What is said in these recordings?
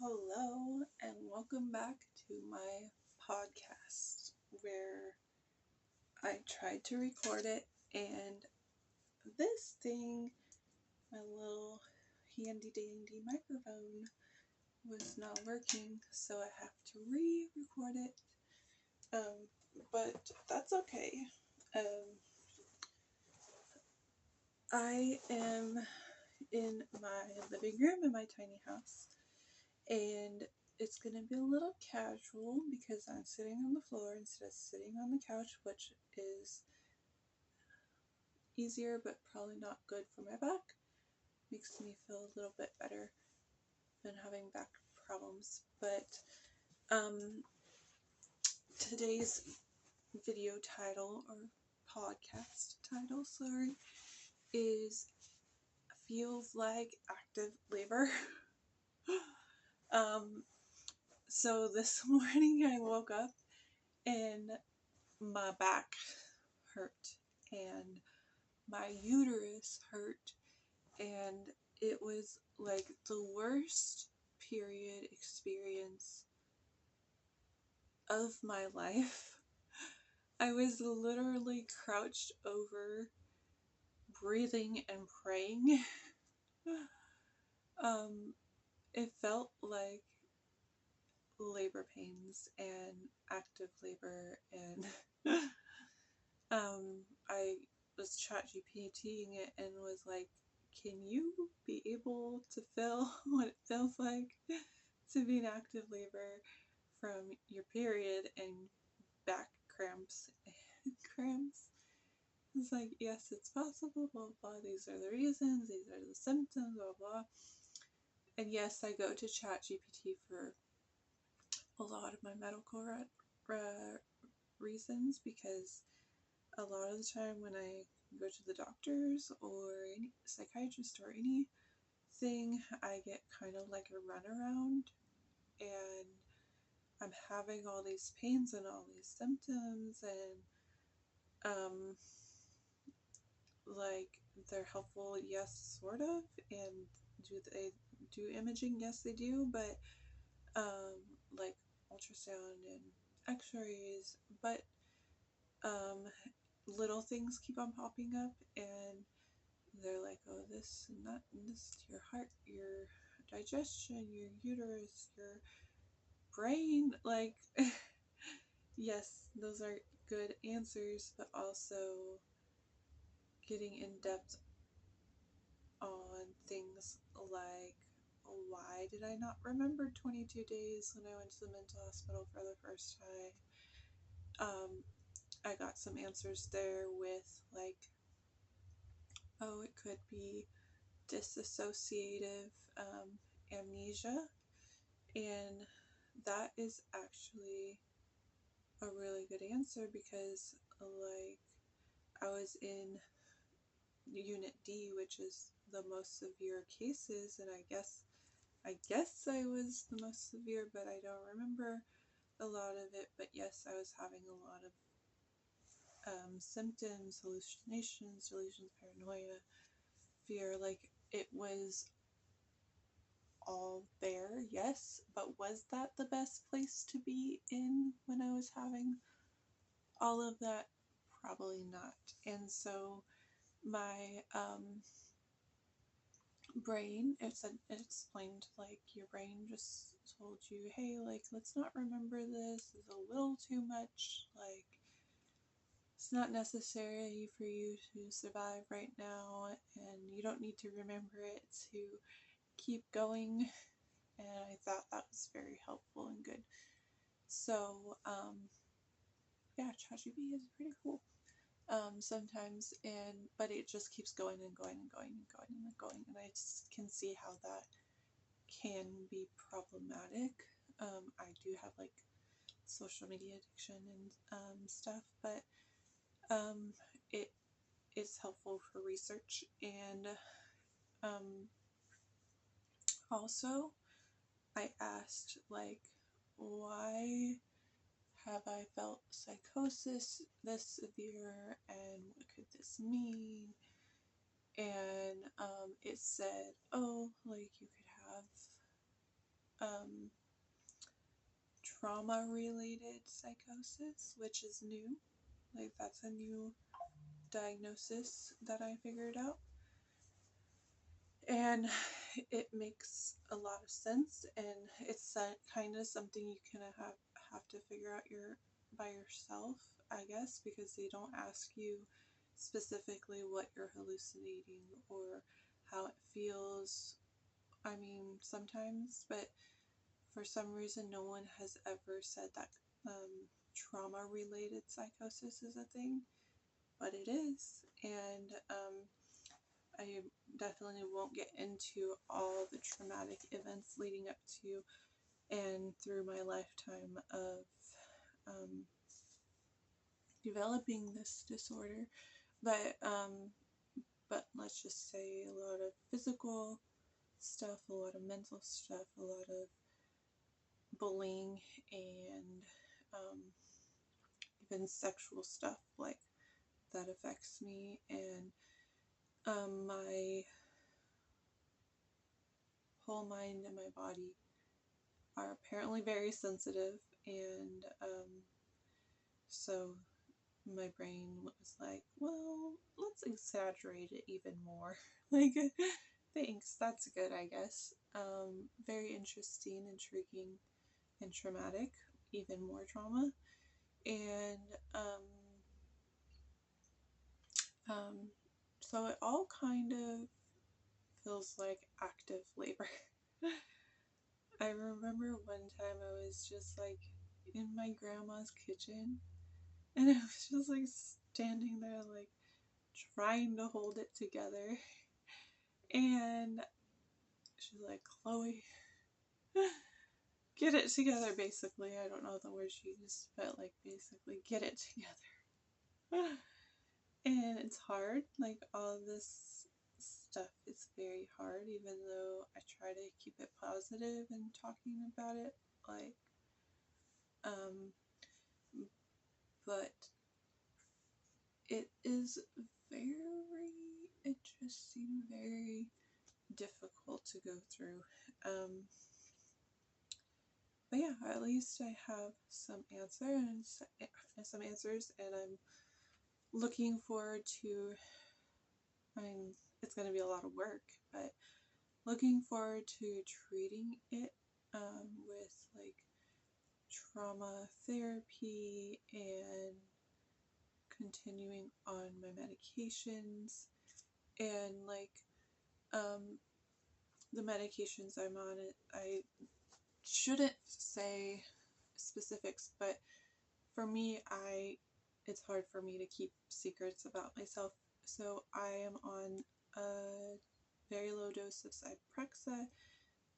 Hello, and welcome back to my podcast where I tried to record it, and this thing, my little handy dandy microphone, was not working, so I have to re record it. But that's okay. Um, I am in my living room in my tiny house, and it's going to be a little casual because I'm sitting on the floor instead of sitting on the couch, which is easier but probably not good for my back. Makes me feel a little bit better than having back problems. But today's video title or podcast title, sorry, is Feels Like Active Labor. So this morning I woke up and my back hurt and my uterus hurt, and it was like the worst period experience of my life. I was literally crouched over, breathing and praying. um, it felt like labor pains and active labor, and I was chat GPTing it and was like, can you be able to feel what it feels like to be in active labor from your period and back cramps and cramps? It's like, yes, it's possible, blah, blah, these are the reasons, these are the symptoms, blah, blah. And yes, I go to chat GPT for a lot of my medical reasons, because a lot of the time when I go to the doctors or any psychiatrist or anything, I get kind of like a runaround, and I'm having all these pains and all these symptoms, and like they're helpful, yes, sort of, and do they do imaging? Yes, they do, but like ultrasound and x-rays, but um little things keep on popping up, and they're like, oh, this and that and this, your heart, your digestion, your uterus, your brain, like yes, those are good answers, but also getting in depth on things like, why did I not remember 22 days when I went to the mental hospital for the first time? I got some answers there with like, oh, it could be dissociative amnesia, and that is actually a really good answer because, like, I was in Unit D, which is the most severe cases, and I guess I was the most severe, but I don't remember a lot of it. But yes, I was having a lot of symptoms, hallucinations, delusions, paranoia, fear. Like, it was all there, yes, but was that the best place to be in when I was having all of that? Probably not. And so my brain, it explained, like, your brain just told you, hey, like, let's not remember this, it's a little too much, like, it's not necessary for you to survive right now, and you don't need to remember it to keep going. And I thought that was very helpful and good. So yeah, ChatGPT is pretty cool sometimes, but it just keeps going and going and going and going and going, and I just can see how that can be problematic. I do have like social media addiction and stuff, but it is helpful for research, and also I asked, like, why have I felt psychosis this severe, and what could this mean? And it said, oh, like, you could have trauma-related psychosis, which is new. Like, that's a new diagnosis that I figured out. And it makes a lot of sense, and it's kind of something you kind of have to figure out by yourself, I guess, because they don't ask you specifically what you're hallucinating or how it feels. I mean, sometimes, but for some reason, no one has ever said that trauma-related psychosis is a thing, but it is, and I definitely won't get into all the traumatic events leading up to and through my lifetime of developing this disorder, but let's just say a lot of physical stuff, a lot of mental stuff, a lot of bullying, and even sexual stuff like that affects me, and my whole mind and my body are apparently very sensitive, and so my brain was like, well, let's exaggerate it even more. Like, thanks, that's good, I guess. Very interesting, intriguing, and traumatic, even more trauma. And so it all kind of feels like active labor. I remember one time I was just like in my grandma's kitchen, and I was just like standing there like trying to hold it together, and she's like, Chloe, get it together, basically. I don't know the word she used, but like basically get it together. And it's hard, like all this stuff is very hard, even though I try to keep it positive and talking about it, like but it is very interesting, very difficult to go through. But yeah, at least I have some answers, and I'm looking forward to. I mean, it's going to be a lot of work, but looking forward to treating it with like trauma therapy and continuing on my medications, and like the medications I'm on. I shouldn't say specifics, but for me, it's hard for me to keep secrets about myself. So I am on a very low dose of Zyprexa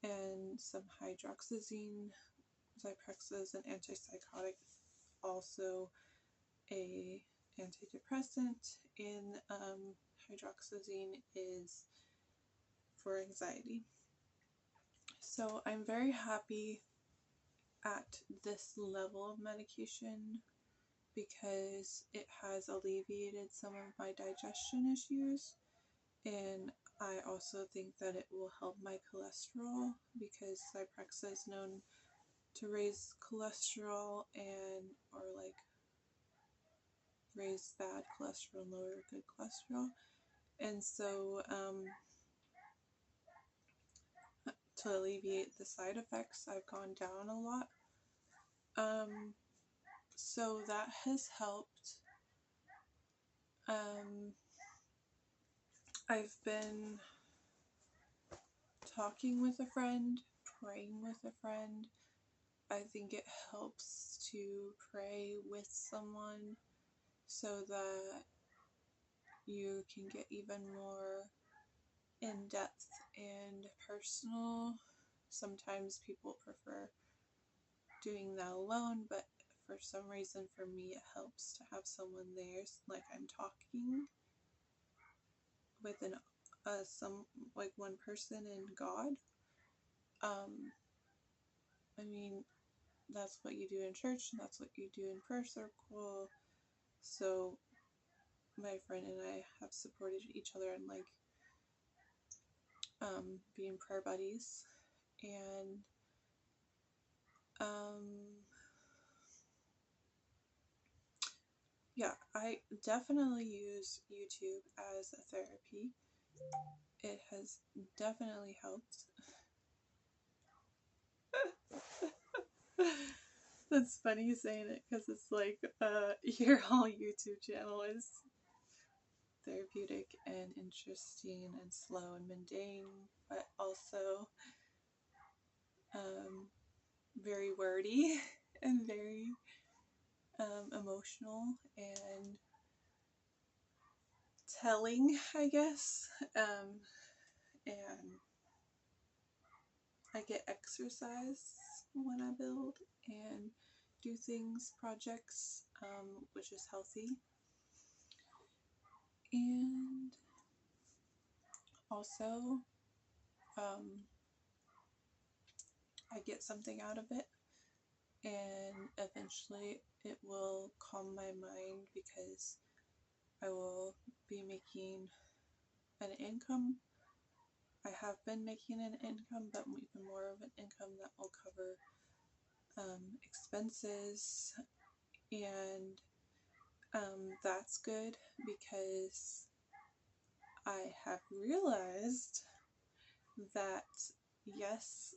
and some hydroxyzine. Zyprexa is an antipsychotic, also a antidepressant, and hydroxyzine is for anxiety. So I'm very happy at this level of medication because it has alleviated some of my digestion issues, and I also think that it will help my cholesterol because Zyprexa is known to raise cholesterol or like raise bad cholesterol and lower good cholesterol. And so to alleviate the side effects, I've gone down a lot. So that has helped. I've been talking with a friend, praying with a friend. I think it helps to pray with someone so that you can get even more in depth and personal. Sometimes people prefer doing that alone, but for some reason, for me, it helps to have someone there, like I'm talking with one person and God. I mean, that's what you do in church, and that's what you do in prayer circle. So my friend and I have supported each other in like being prayer buddies, and yeah, I definitely use YouTube as a therapy. It has definitely helped. That's funny saying it because it's like your whole YouTube channel is therapeutic and interesting and slow and mundane, but also um, very wordy and very emotional and telling, I guess. And I get exercise when I build and do things, projects, which is healthy. And also, um, I get something out of it, and eventually it will calm my mind because I will be making an income. I have been making an income, but even more of an income that will cover expenses, and that's good because I have realized that yes,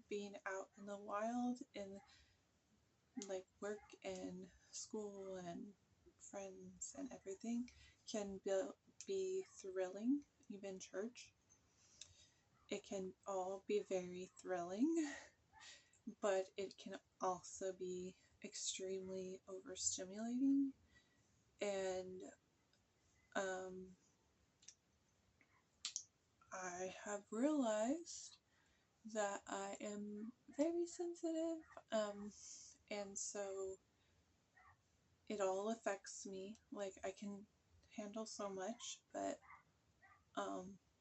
being out in the wild in like work and school and friends and everything can be thrilling, even church. It can all be very thrilling, but it can also be extremely overstimulating. And um, I have realized that I am very sensitive, and so it all affects me. Like, I can handle so much, but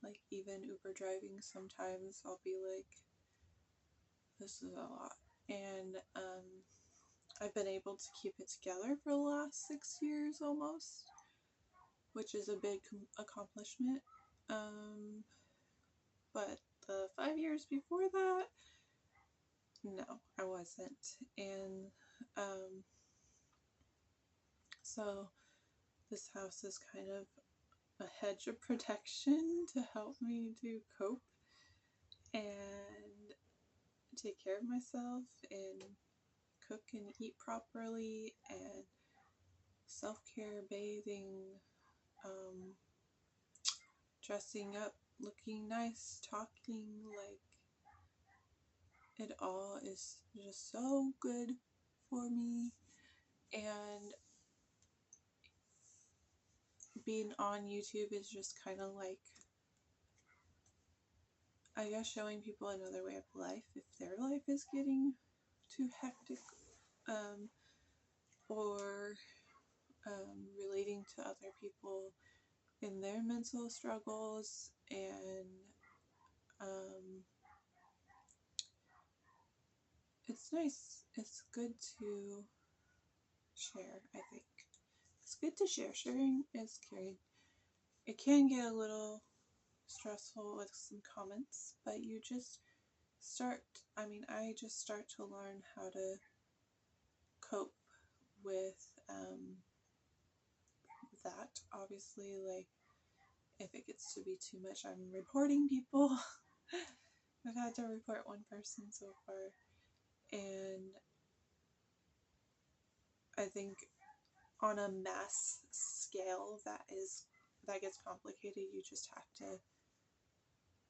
like even Uber driving, sometimes I'll be like, this is a lot. And I've been able to keep it together for the last 6 years almost, which is a big accomplishment. But the 5 years before that, no, I wasn't. And so this house is kind of a hedge of protection to help me to cope and take care of myself and cook and eat properly and self-care, bathing, um, dressing up, looking nice, talking, like it all is just so good for me. And being on YouTube is just kind of like, I guess, showing people another way of life if their life is getting too hectic, um, or relating to other people in their mental struggles. And um, it's nice. It's good to share, I think. It's good to share. Sharing is caring. It can get a little stressful with some comments, but you just start, I just start to learn how to cope with that. Obviously, like, if it gets to be too much, I'm reporting people. I've had to report one person so far, and I think on a mass scale that gets complicated. You just have to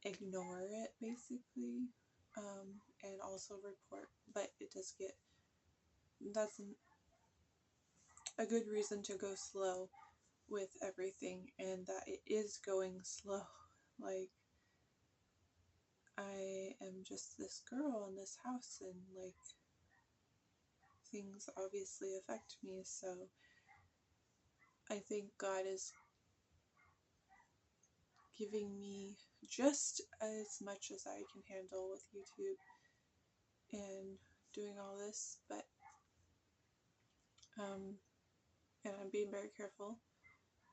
ignore it basically, and also report. But it does get that's a good reason to go slow with everything, and that it is going slow. Like, I am just this girl in this house, and like things obviously affect me. So I think God is giving me just as much as I can handle with YouTube and doing all this, but and I'm being very careful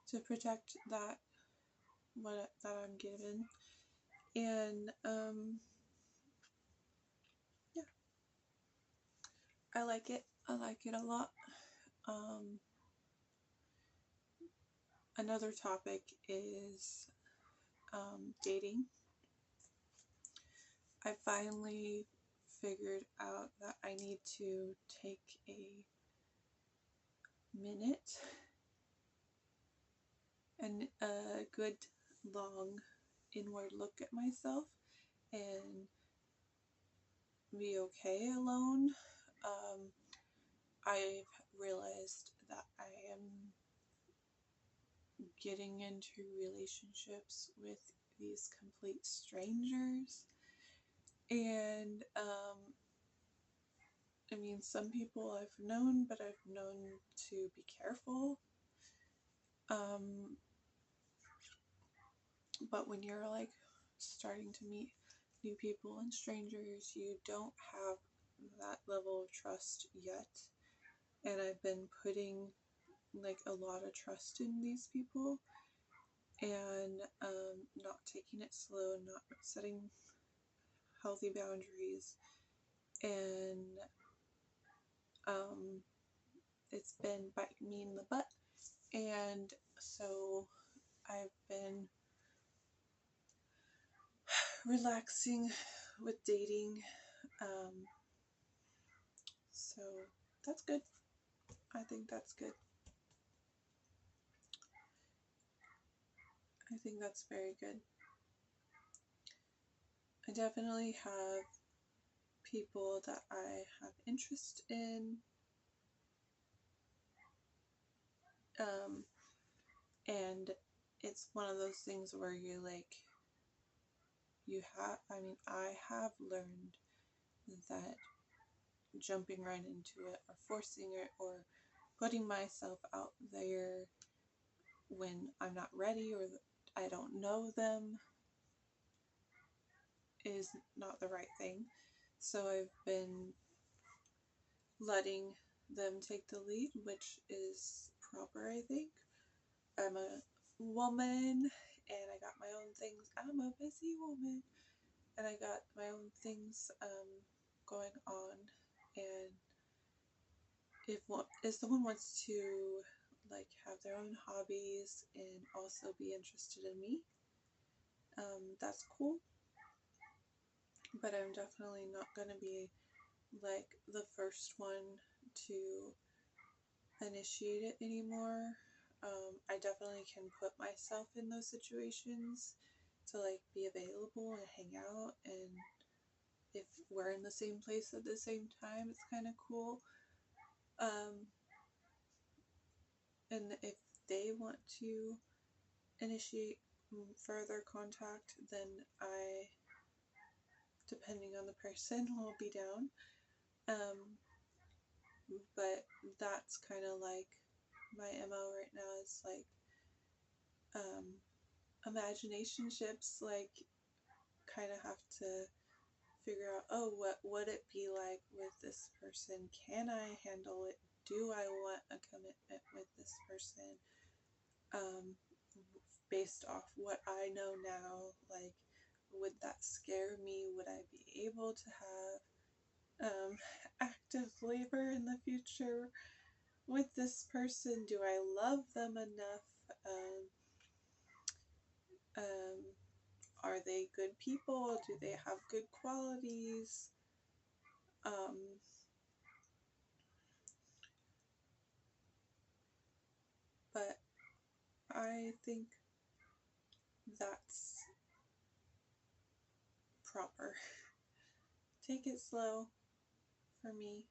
to protect that I'm given. And yeah, I like it. I like it a lot. Um, Another topic is dating. I finally figured out that I need to take a minute and a good long inward look at myself and be okay alone. I've realized that I am getting into relationships with these complete strangers. And I mean, some people I've known, but I've known to be careful. But when you're like starting to meet new people and strangers, you don't have that level of trust yet. And I've been putting like a lot of trust in these people and not taking it slow and not setting healthy boundaries. And it's been biting me in the butt. And so I've been relaxing with dating. So that's good. I think that's good. I think that's very good. I definitely have people that I have interest in. And it's one of those things where you like, I have learned that jumping right into it or forcing it or putting myself out there when I'm not ready or I don't know them is not the right thing. So I've been letting them take the lead, which is proper, I think. I'm a woman and I got my own things. I'm a busy woman and I got my own things going on. And if someone wants to like have their own hobbies and also be interested in me, that's cool. But I'm definitely not going to be like the first one to initiate it anymore. I definitely can put myself in those situations to like be available and hang out, and if we're in the same place at the same time, it's kind of cool. And if they want to initiate further contact, then I, depending on the person, will be down. But that's kind of like my MO right now is like imaginationships, like kind of have to figure out, oh, what would it be like with this person? Can I handle it? Do I want a commitment with this person? Based off what I know now, like, would that scare me? Would I be able to have active labor in the future with this person? Do I love them enough? Are they good people? Do they have good qualities? But I think that's proper. Take it slow for me.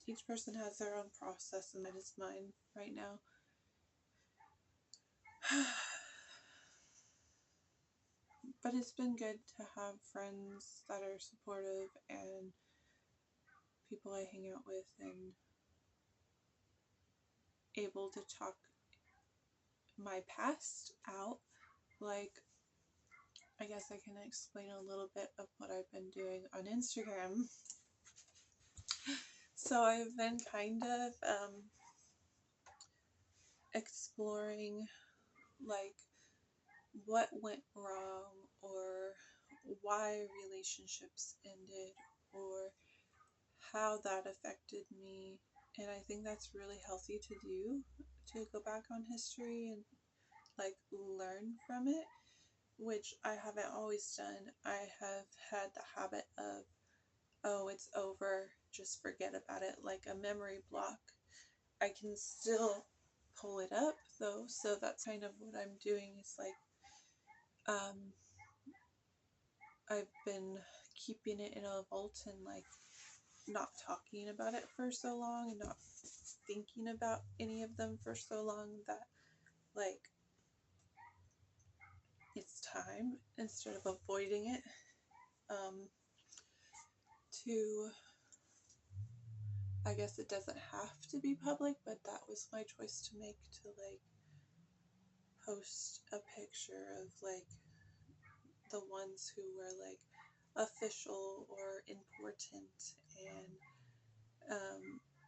Each person has their own process, and that is mine right now. But it's been good to have friends that are supportive and people I hang out with and able to talk my past out. Like, I guess I can explain a little bit of what I've been doing on Instagram. So I've been kind of exploring like what went wrong or why relationships ended or how that affected me. And I think that's really healthy to do, to go back on history and like learn from it, which I haven't always done. I have had the habit of, oh, it's over, just forget about it, like a memory block. I can still pull it up though, so that's kind of what I'm doing is like, I've been keeping it in a vault and like not talking about it for so long and not thinking about any of them for so long that like it's time, instead of avoiding it, to, I guess it doesn't have to be public, but that was my choice to make, to like post a picture of like the ones who were like official or important, and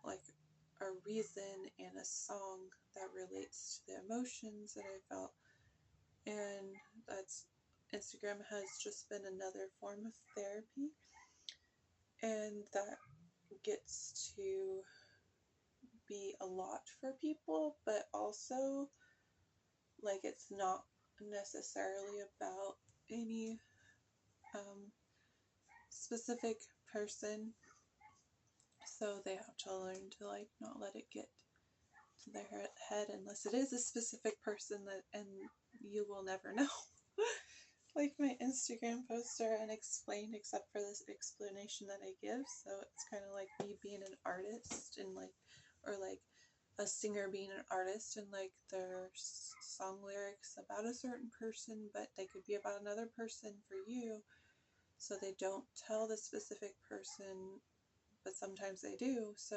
like a reason and a song that relates to the emotions that I felt. And that's, Instagram has just been another form of therapy, and that gets to be a lot for people, but also like it's not necessarily about any specific person, so they have to learn to like not let it get to their head unless it is a specific person, that, and you will never know. Like my Instagram posts are unexplained except for this explanation that I give, so it's kind of like me being an artist and like, or like a singer being an artist, and like their song lyrics about a certain person, but they could be about another person for you, so they don't tell the specific person, but sometimes they do, so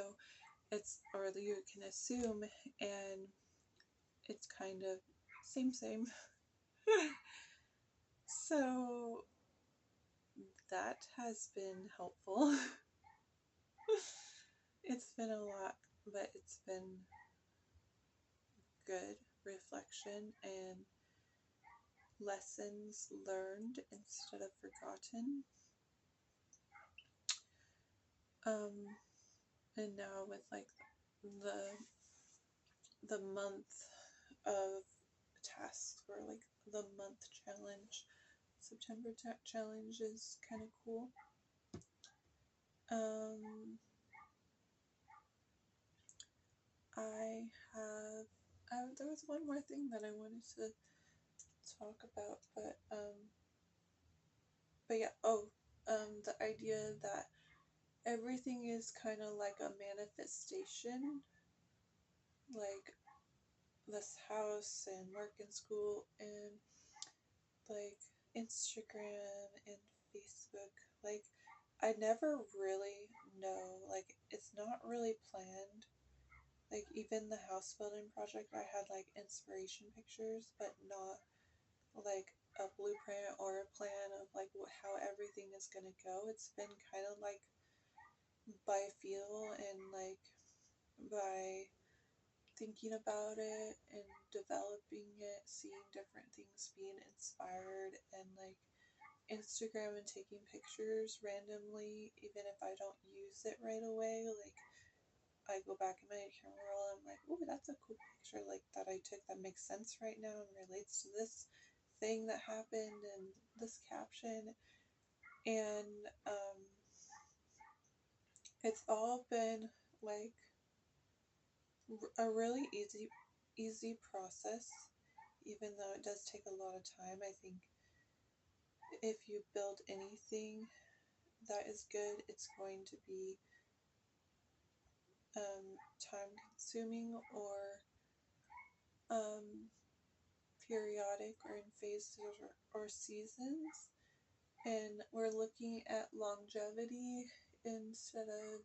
it's, or you can assume, and it's kind of same. So that has been helpful. It's been a lot, but it's been good reflection and lessons learned instead of forgotten. And now with like the month of tasks, or like the month challenge, September challenge is kind of cool. There was one more thing that I wanted to talk about, but yeah, the idea that everything is kind of like a manifestation, like this house and work and school and like Instagram and Facebook, like I never really know, like it's not really planned. Like even the house building project, I had like inspiration pictures, but not like a blueprint or a plan of like how everything is gonna go. It's been kind of like by feel and like by thinking about it and developing it, seeing different things, being inspired, and like Instagram and taking pictures randomly, even if I don't use it right away. Like I go back in my camera roll and I'm like, oh, that's a cool picture like that I took that makes sense right now and relates to this thing that happened and this caption. And it's all been like a really easy process, even though it does take a lot of time. I think if you build anything that is good, it's going to be time consuming or periodic or in phases or seasons. And we're looking at longevity instead of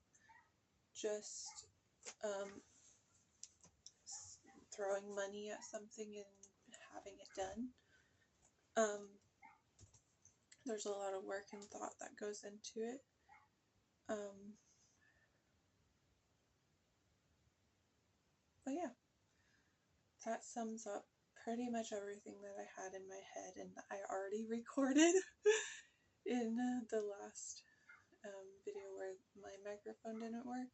just throwing money at something and having it done. There's a lot of work and thought that goes into it. But yeah, that sums up pretty much everything that I had in my head, and I already recorded in the last video where my microphone didn't work.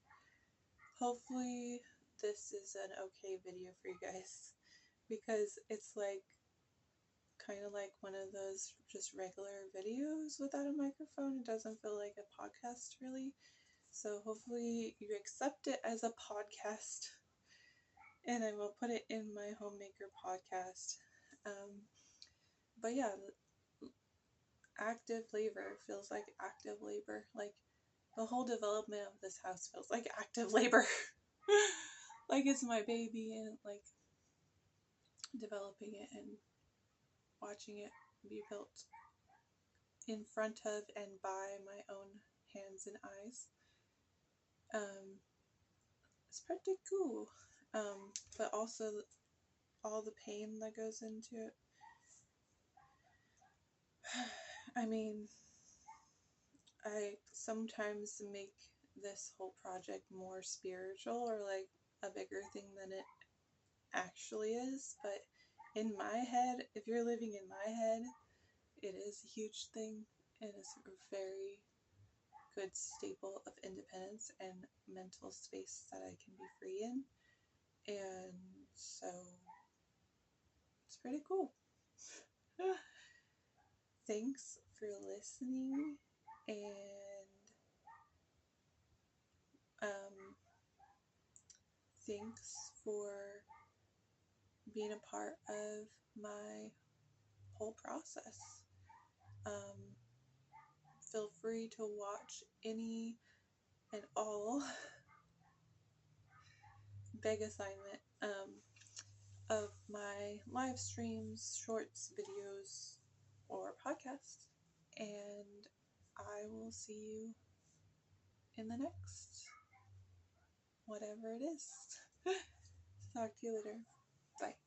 Hopefully this is an okay video for you guys because it's like kind of like one of those just regular videos without a microphone. It doesn't feel like a podcast really. So hopefully you accept it as a podcast, and I will put it in my Homemaker Podcast. But yeah, active labor feels like active labor. Like the whole development of this house feels like active labor. Like it's my baby, and like developing it and watching it be built in front of and by my own hands and eyes. It's pretty cool. But also all the pain that goes into it. I mean, I sometimes make this whole project more spiritual or like a bigger thing than it actually is, but in my head, if you're living in my head, it is a huge thing and it's a very good staple of independence and mental space that I can be free in. And so it's pretty cool. Thanks for listening, and thanks for being a part of my whole process. Feel free to watch any and all big assignment of my live streams, shorts, videos, or podcasts. And I will see you in the next whatever it is. Talk to you later. Bye.